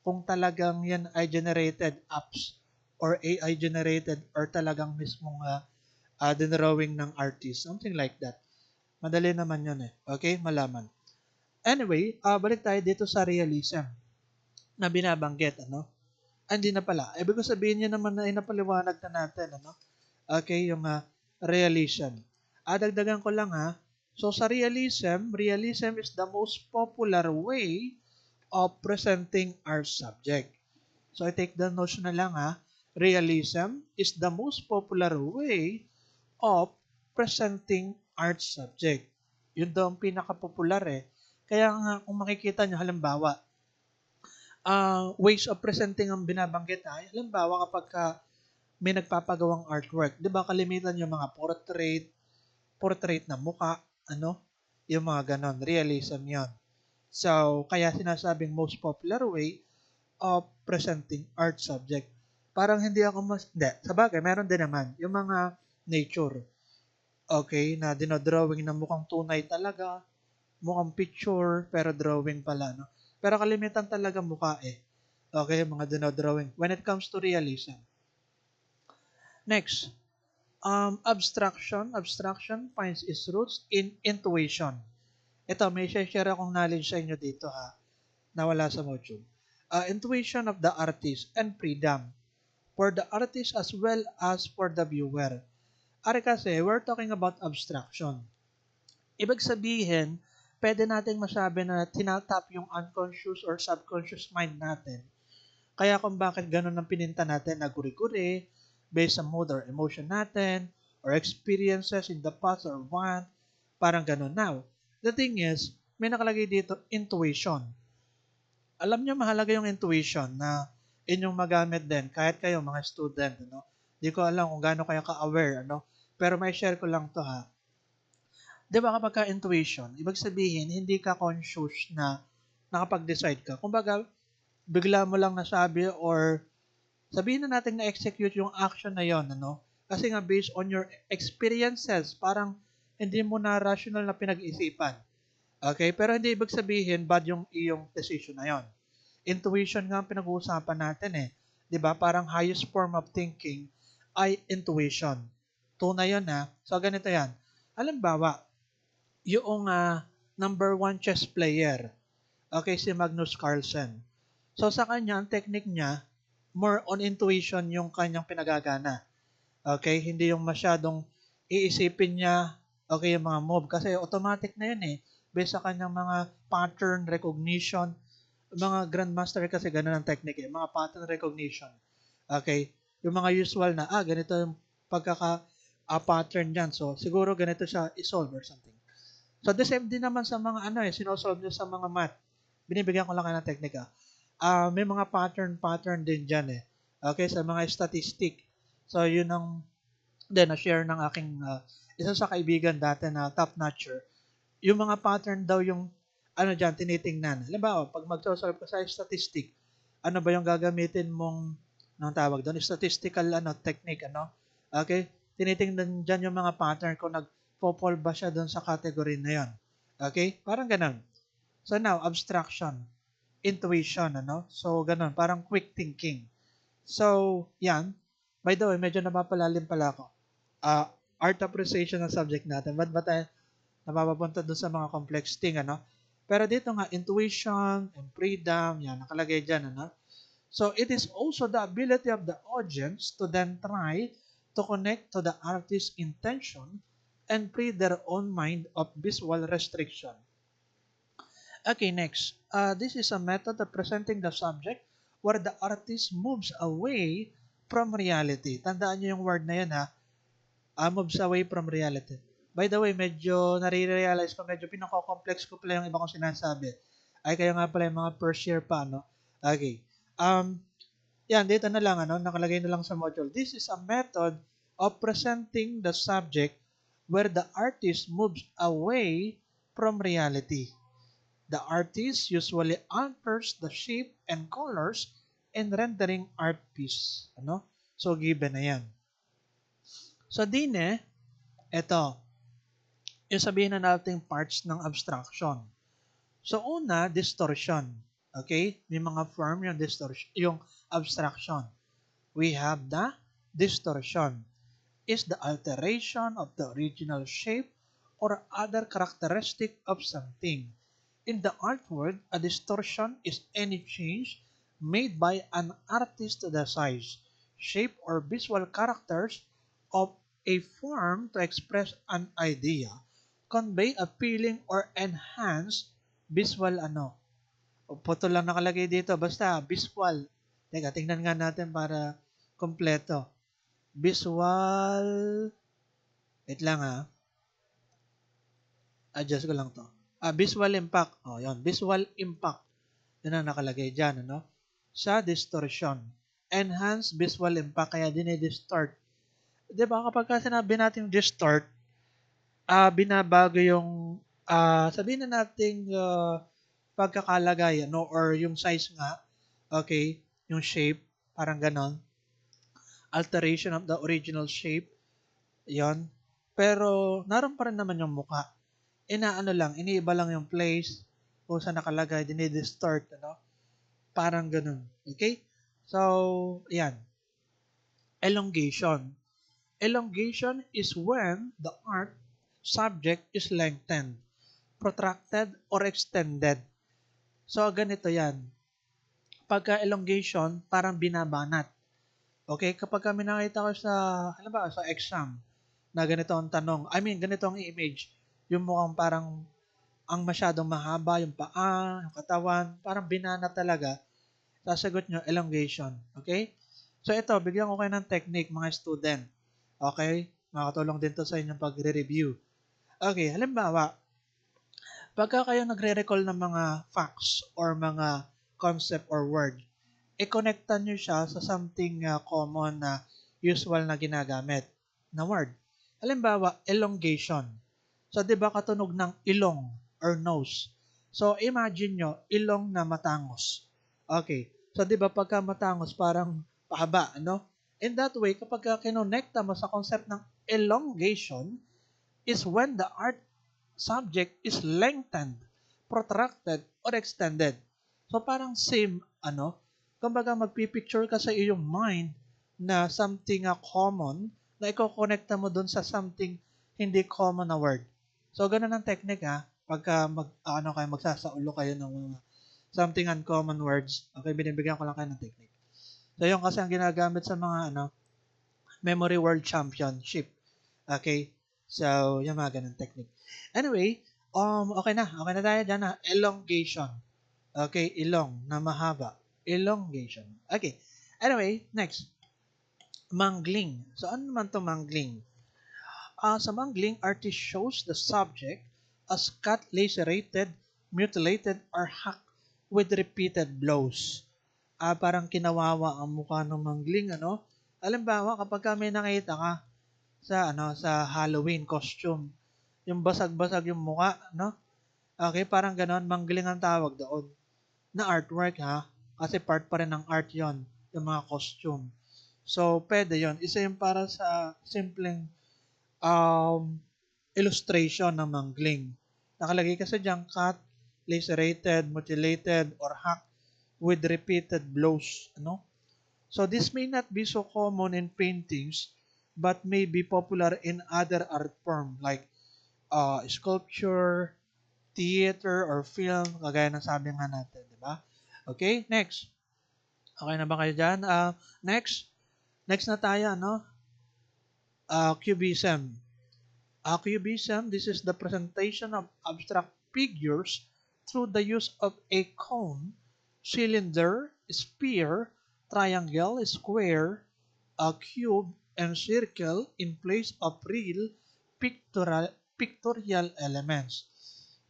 kung talagang yan ay generated apps or AI generated or talagang mismong dinrawing ng artist. Something like that. Madali naman yun eh. Okay? Malaman. Anyway, balik tayo dito sa realism na binabanggit. Ano? Hindi na pala. Ibig sabihin niya naman na inapaliwanag na natin. Ano? Okay? Yung realism. Dagdagan ko lang ha. So sa realism is the most popular way of presenting our subject. So I take the notion na lang ha. Realism is the most popular way of presenting art subject. Yun daw ang pinaka-popular eh. Kaya nga kung makikita nyo, halimbawa, ways of presenting ang binabanggit ay, halimbawa kapag may nagpapagawang artwork, di ba kalimitan yung mga portrait na muka, ano, yung mga ganon, realism yon. So, kaya sinasabing most popular way of presenting art subject. Parang hindi ako hindi, sabagay, meron din naman, yung mga nature, okay, na dinodrawing na mukhang tunay talaga, mukhang picture, pero drawing pala, no? Pero kalimitan talaga mukha eh. Okay, mga dinodrawing. When it comes to realism. Next, abstraction. Abstraction finds its roots in intuition. Ito, may share akong knowledge sa inyo dito ha, na wala sa module. Intuition of the artist and freedom for the artist as well as for the viewer. Ari kasi, we're talking about abstraction. Ibig sabihin, pwede nating masabi na tinatap yung unconscious or subconscious mind natin. Kaya kung bakit ganun ang pininta natin na guri-guri, based sa mood or emotion natin, or experiences in the past or want, parang ganun. Now, the thing is, may nakalagay dito, intuition. Alam niyo, mahalaga yung intuition na inyong magamit din, kahit kayo, mga student, ano? Di ko alam kung gaano kayo ka-aware, ano? Pero may share ko lang to ha. Di ba kapag ka-intuition, ibig sabihin, hindi ka conscious na nakapag-decide ka. Kumbaga, bigla mo lang nasabi or sabihin na natin na-execute yung action na yon, ano? Kasi nga based on your experiences, parang hindi mo na rational na pinag-isipan. Okay? Pero hindi ibig sabihin bad yung iyong decision na yon. Intuition nga ang pinag-uusapan natin eh. 'Di ba? Parang highest form of thinking ay intuition. Tunay yun ha. So ganito yan. Halimbawa, yung number 1 chess player, okay, si Magnus Carlsen. So sa kanya, ang technique niya, more on intuition yung kanyang pinagagana. Okay, hindi yung masyadong iisipin niya, okay, yung mga move. Kasi automatic na yun eh. Based sa kanyang mga pattern recognition. Mga grandmaster kasi ganun ang technique eh. Mga pattern recognition. Okay, yung mga usual na, ganito yung pattern dyan. So siguro ganito siya isolve or something. So, the same din naman sa mga sinosolve nyo sa mga math. Binibigyan ko lang kayo ng teknika. May mga pattern din dyan eh. Okay, sa mga statistic. So, yun ang na-share ng aking isa sa kaibigan dati na top-notcher. Yung mga pattern daw yung dyan, tinitingnan. Halimbawa, pag mag-solve ka sa statistic, ano ba yung gagamitin mong nang tawag doon? Statistical technique, Okay? Tinitingnan dyan yung mga pattern kung fall ba siya doon sa category na yon. Okay? Parang ganun. So now, abstraction, intuition, So ganun, parang quick thinking. So, yan. By the way, medyo napapalalim pala ako. Art appreciation ng subject natin. Ba't ba tayo napapapunta doon sa mga complex thing, Pero dito nga, intuition and freedom, yan, nakalagay dyan, So, it is also the ability of the audience to then try to connect to the artist's intention and free their own mind of visual restriction. Okay, next. This is a method of presenting the subject where the artist moves away from reality. Tandaan niyo yung word na yan ha. Moves away from reality. By the way, medyo nare-realize ko, medyo pinaka-complex ko pala yung iba kong sinasabi. Ay, kaya nga pala yung mga first year pa, Okay. Yan, dito na lang, nakalagay na lang sa module. This is a method of presenting the subject where the artist moves away from reality. The artist usually alters the shape and colors in rendering art piece. So, given na yan. So, dine, ito, yung sabihin na natin parts ng abstraction. So, una, distortion. Okay? May mga form yung abstraction. We have the distortion. is the alteration of the original shape or other characteristic of something. In the art world, a distortion is any change made by an artist to the size, shape, or visual characters of a form to express an idea, convey a feeling, or enhance visual O, photo lang nakalagay dito, basta visual. Teka, tingnan nga natin para kompleto. Visual, wait lang adjust ko lang to. Visual impact. O, yun, visual impact. Yun ang nakalagay dyan, sa distortion. Enhance visual impact, kaya dinidistort. Diba, kapag sinabi natin distort, binabago yung, sabihin na natin, pagkakalagay, or yung size nga, okay, yung shape, parang ganon, alteration of the original shape, yon. Pero, naroon pa rin naman yung mukha. Iniiba lang yung place, kung saan nakalagay, dinidistort, parang ganon. Okay? So, yan. Elongation. Elongation is when the art subject is lengthened, protracted, or extended. So, ganito yan. Pagka elongation, parang binabanat. Okay? Kapag kami nakita ko sa exam, na ganito ang tanong, ganito ang image, yung mukhang parang ang masyadong mahaba, yung paa, yung katawan, parang binanat talaga, sasagot nyo, elongation. Okay? So, ito, bigyan ko kayo ng technique, mga student. Okay? Makakatulong din to sa inyong pagre-review. Okay, halimbawa, pagka kayo nagre-recall ng mga facts or mga concept or word, i-connectan nyo siya sa something common na usual na ginagamit na word. Halimbawa, elongation. So, di ba katunog ng ilong or nose? So, imagine nyo, ilong na matangos. Okay. So, di ba pagka matangos, parang pahaba, In that way, kapag kinonekta mo sa concept ng elongation, is when the art subject is lengthened, protracted, or extended. So parang same, kumbaga magpipicture ka sa iyong mind na something common na i-connecta mo dun sa something hindi common na word. So ganun ang technique pagka magsasaulo kayo ng mga something uncommon words. Okay, binibigyan ko lang kayo ng technique. So yun kasi ang ginagamit sa mga Memory World Championship. Okay? So, yung mga ganun technique. Anyway, okay na tayo dyan elongation. Okay, ilong na mahaba. Elongation. Okay. Anyway, next. Mangling. So, ano naman to mangling? Sa mangling, artist shows the subject as cut, lacerated, mutilated, or hacked with repeated blows. Parang kinawawa ang mukha ng mangling, Halimbawa, kapag may nakita ka, sa Halloween costume. Yung basag-basag yung mukha, Okay, parang ganon, mangling ang tawag doon. Na artwork kasi part pa rin ng art yon, yung mga costume. So, pwede yon. Isa yung para sa simpleng illustration ng mangling. Nakalagay kasi dyan, cut, lacerated, mutilated, or hacked with repeated blows, So, this may not be so common in paintings, but may be popular in other art form like sculpture, theater, or film, kagaya ng sabi nga natin, di ba? Okay, next. Okay na ba kayo dyan? Next na tayo, Cubism. Cubism, this is the presentation of abstract figures through the use of a cone, cylinder, sphere, triangle, square, a cube, and circle in place of real pictorial elements.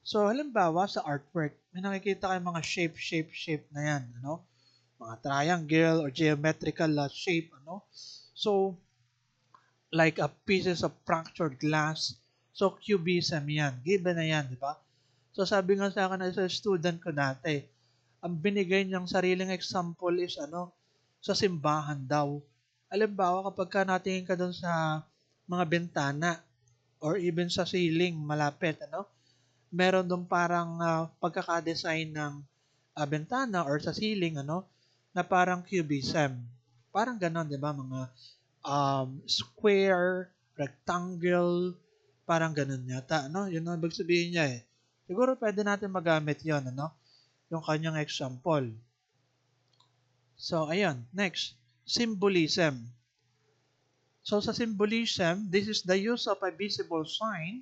So, halimbawa sa artwork, may nakikita kayong mga shape na yan, Mga triangle or geometrical shape, So, like a pieces of fractured glass. So, cubism yan. Given na yan, di ba? So, sabi nga sa akin na sa student ko dati, ang binigay niyang sariling example is sa simbahan daw. Halimbawa, kapag natingin ka doon sa mga bintana or even sa ceiling malapit, meron doon parang pagkakadesign ng bintana or sa ceiling, na parang cubism. Parang ganon, di ba? Mga square, rectangle, parang ganun yata, no? Yun ang ibig sabihin niya eh. Siguro pwede natin magamit yon, ano? Yung kanyang example. So, ayun. Next, symbolism. So, sa symbolism, this is the use of a visible sign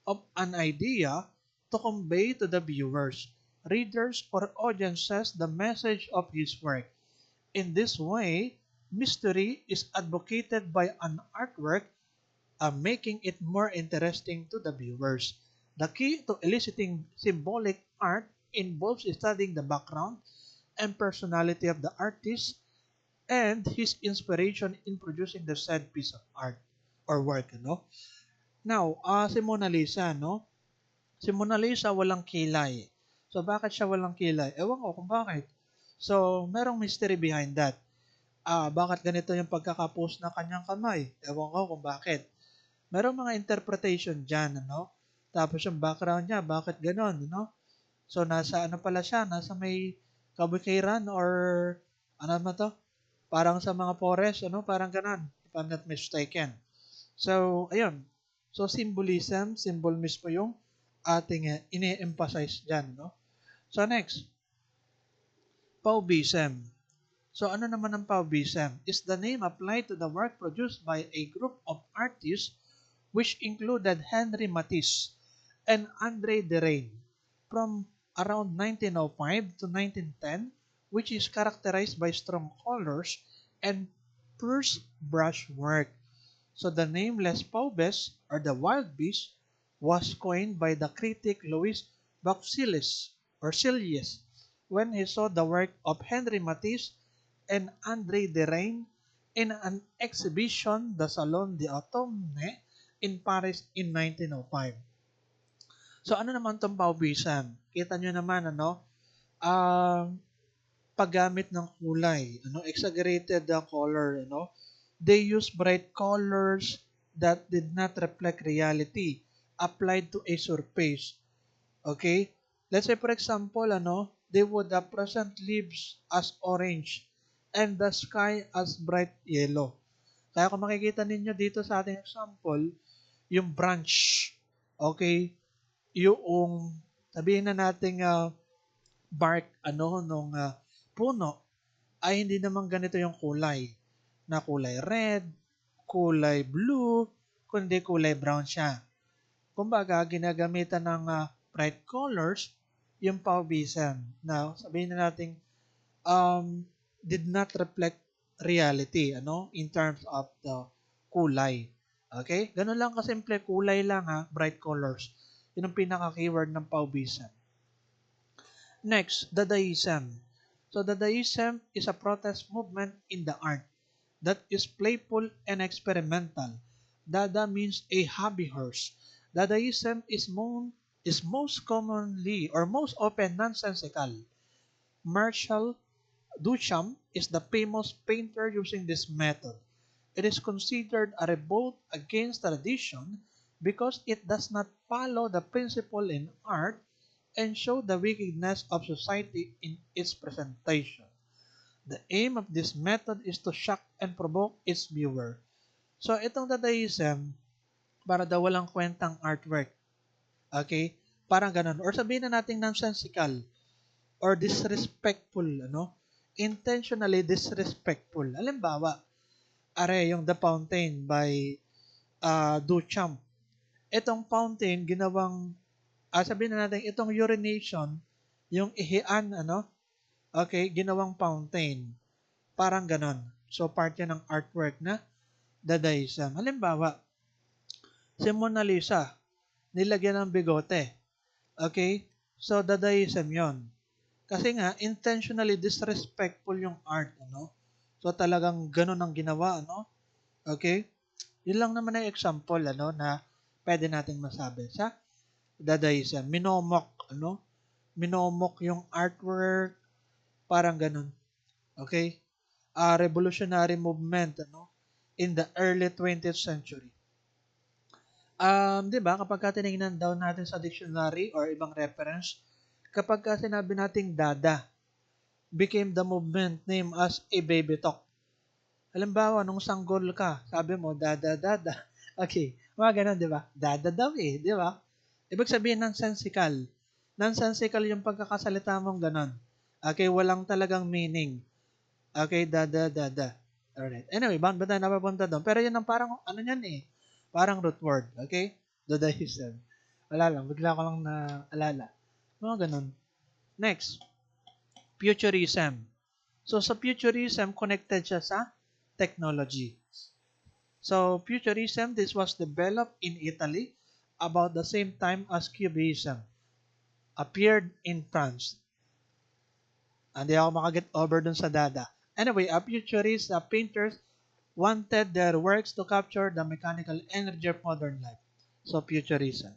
of an idea to convey to the viewers, readers, or audiences the message of his work. In this way, mystery is advocated by an artwork, making it more interesting to the viewers. The key to eliciting symbolic art involves studying the background and personality of the artist and his inspiration in producing the said piece of art or work, no? Now, si Mona Lisa, no? Si Mona Lisa walang kilay. So, bakit siya walang kilay? Ewan ko kung bakit. So, merong mystery behind that. Bakit ganito yung pagkakapos ng kanyang kamay? Ewan ko kung bakit. Merong mga interpretation dyan, ano? Tapos yung background niya, bakit ganon, no? So, nasa ano pala siya? Nasa may kabukiran or ano mo to? Parang sa mga forest, ano? Parang ganon, if I'm not mistaken. So, ayun. So, symbolism, symbol mismo yung ating ini-emphasize dyan, no? So, next, Fauvism. So, ano naman ang Fauvism? Is the name applied to the work produced by a group of artists which included Henri Matisse and André Derain from around 1905 to 1910, which is characterized by strong colors and first brush work. So the name Les Paubes, or the wild beast, was coined by the critic Louis Bauxilles, or Sillies, when he saw the work of Henri Matisse and André Derain in an exhibition, the Salon d'Automne, in Paris in 1905. So ano naman itong paubisan? Kita nyo naman, ano, paggamit ng kulay, ano, exaggerated the color, ano. They use bright colors that did not reflect reality applied to a surface. Okay? Let's say for example, ano, they would present leaves as orange and the sky as bright yellow. Kaya kung makikita ninyo dito sa ating example, yung branch, okay, yung sabihin na nating bark ano nung puno ay hindi naman ganito yung kulay na kulay red, kulay blue, kundi kulay brown siya. Kumbaga, ginagamitan ng bright colors yung Fauvism na sabihin na natin did not reflect reality ano in terms of the kulay. Okay? Ganun lang kasimple, kulay lang bright colors. Yun ang pinaka-keyword ng Fauvism. Next, Dadaism. So Dadaism is a protest movement in the art that is playful and experimental. Dada means a hobby horse. Dadaism is most commonly or most often nonsensical. Marshall Duchamp is the famous painter using this method. It is considered a revolt against tradition because it does not follow the principle in art and show the wickedness of society in its presentation. The aim of this method is to shock and provoke its viewer. So, itong Dadaism, para daw walang kwentang artwork. Okay? Parang ganun. Or sabihin na natin nonsensical or disrespectful, ano? Intentionally disrespectful. Halimbawa, yung The Fountain by Duchamp. Itong fountain, ginawang, sabihin na natin, itong urination, yung ihian, ano? Okay, ginawang fountain. Parang ganon. So, part yan ng artwork na Dadaism. Halimbawa, si Mona Lisa, nilagyan ng bigote. Okay? So, Dadaism yon. Kasi nga, intentionally disrespectful yung art, ano? So, talagang ganon ang ginawa, ano? Okay? Yun lang naman ang example, ano, na pwede nating masabi sa Dadaism. Minomok, ano? Minomok yung artwork, parang ganon. Okay? Revolutionary movement, ano? In the early 20th century. 'Di ba, kapag tinignan daw natin sa dictionary or ibang reference, kapag sinabi nating Dada, became the movement name as a baby talk. Halimbawa, nung sanggol ka, sabi mo, dada, dada. Okay, mga ganun, di ba? Dada daw eh, di ba? Ibig sabihin, nonsensical. Nonsensical yung pagkakasalita mong ganun. Okay, walang talagang meaning. Okay, dada, dada. Alright. Anyway, ba tayo napapunta doon? Pero yun ang parang, ano yan eh, parang root word. Okay? Dadaism. Wala lang, bigla ko lang na alala. Mga ganun. Next, futurism. So, sa futurism, connected siya sa technology. So, futurism, this was developed in Italy about the same time as cubism appeared in France. Hindi ako makaget over dun sa dada. Anyway, a futurist painters wanted their works to capture the mechanical energy of modern life. So, futurism.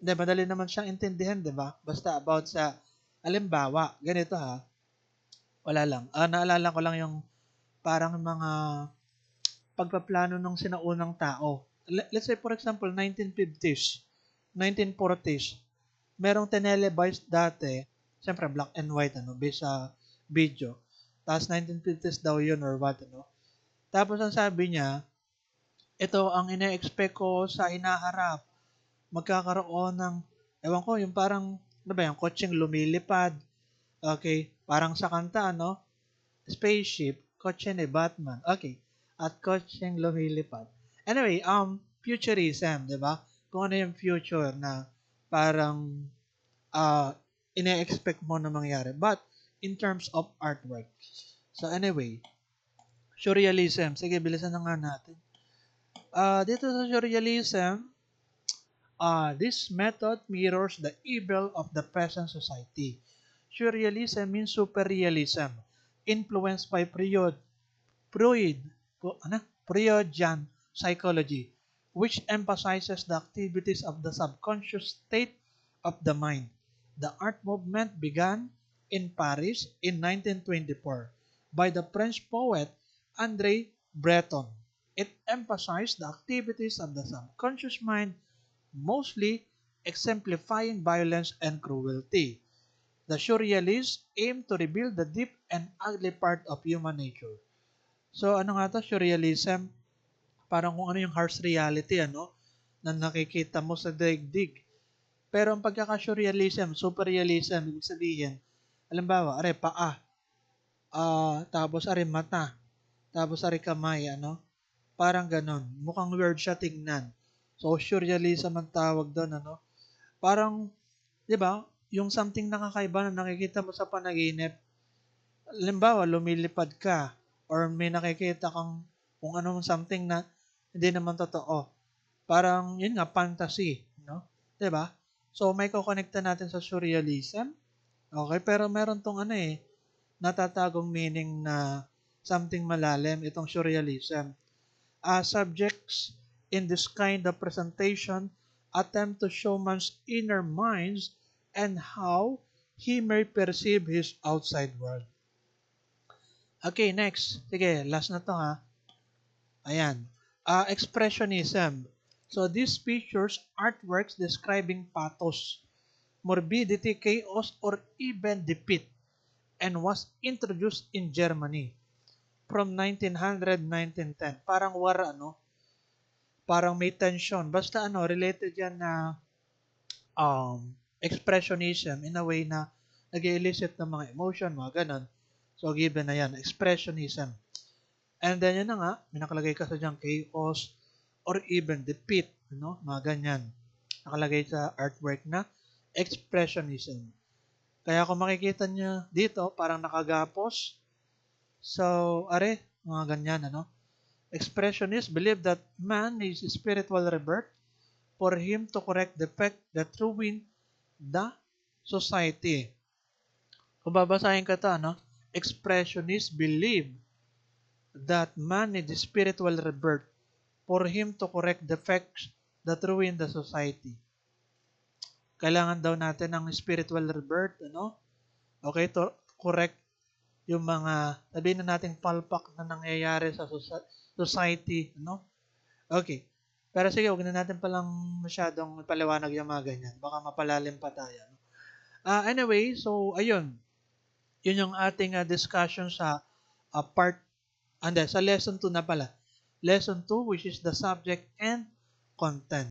Hindi, madali naman siyang intindihan, di ba? Basta about sa, alimbawa, ganito ha, wala lang. Naalala ko lang yung parang mga pagpaplano ng sinaunang tao. Let's say, for example, 1950s, 1940s, merong tinelevised dati, siyempre black and white, based sa video. Tapos 1950s daw yun or what, Tapos ang sabi niya, ito ang ine-expect ko sa hinaharap. Magkakaroon ng, ewan ko, yung parang, ano ba yung kotseng lumilipad. Okay, parang sa kanta, spaceship, kotse ni Batman. Okay. At kotseng lumilipad. Anyway, futurism, di ba? Kung ano yung future na parang uh, ine-expect mo na mangyari. But, in terms of artwork. So, anyway, surrealism. Sige, bilisan na nga natin. Dito sa surrealism, this method mirrors the evil of the present society. Surrealism means superrealism, influenced by Freud, Freudian psychology, which emphasizes the activities of the subconscious state of the mind. The art movement began in Paris in 1924 by the French poet André Breton. It emphasized the activities of the subconscious mind, mostly exemplifying violence and cruelty. The surrealists aim to reveal the deep and ugly part of human nature. So, ano nga to? Surrealism, parang kung ano yung harsh reality, na nakikita mo sa daigdig. Pero ang pagkaka-surrealism, superrealism, ibig sabihin, halimbawa, are paa, tapos are mata, tapos are kamay, parang ganon. Mukhang weird siya tingnan. So, surrealism ang tawag doon, Parang, di ba, yung something nakakaiba na nakikita mo sa panaginip, halimbawa, lumilipad ka, or may nakikita kang kung anong something na hindi naman totoo. Parang, yun nga, fantasy, no? 'Di ba? So, may kukonekta natin sa surrealism. Okay, pero meron tong natatagong meaning na something malalim, itong surrealism. Subjects in this kind of presentation attempt to show man's inner minds and how he may perceive his outside world. Okay, next. Sige, last na to ha. Ayan. Expressionism. So this features artworks describing pathos, morbidity, chaos, or even defeat, and was introduced in Germany from 1900-1910. Parang war, parang may tension. Basta related yan na expressionism in a way na nag-elicit ng mga emotion, mga ganon. So given na yan, expressionism. And then yun na nga, may nakalagay ka sa dyan, chaos, or even defeat, mga ganyan. Nakalagay sa artwork na expressionism. Kaya kung makikita nyo dito, parang nakagapos. So, mga ganyan, Expressionists believe that man is spiritual rebirth for him to correct the defect that ruin the society. Kung babasahin ka ito, Expressionists believe that man is spiritual rebirth for him to correct defects that ruin the society. Kailangan daw natin ng spiritual rebirth, Okay, to correct yung mga, sabihin na natin palpak na nangyayari sa society, Okay. Pero sige, huwag na natin palang masyadong paliwanag yung mga ganyan. Baka mapalalim pa tayo. Anyway, so, ayun. Yun yung ating discussion sa part And sa lesson 2 na pala. Lesson 2, which is the subject and content.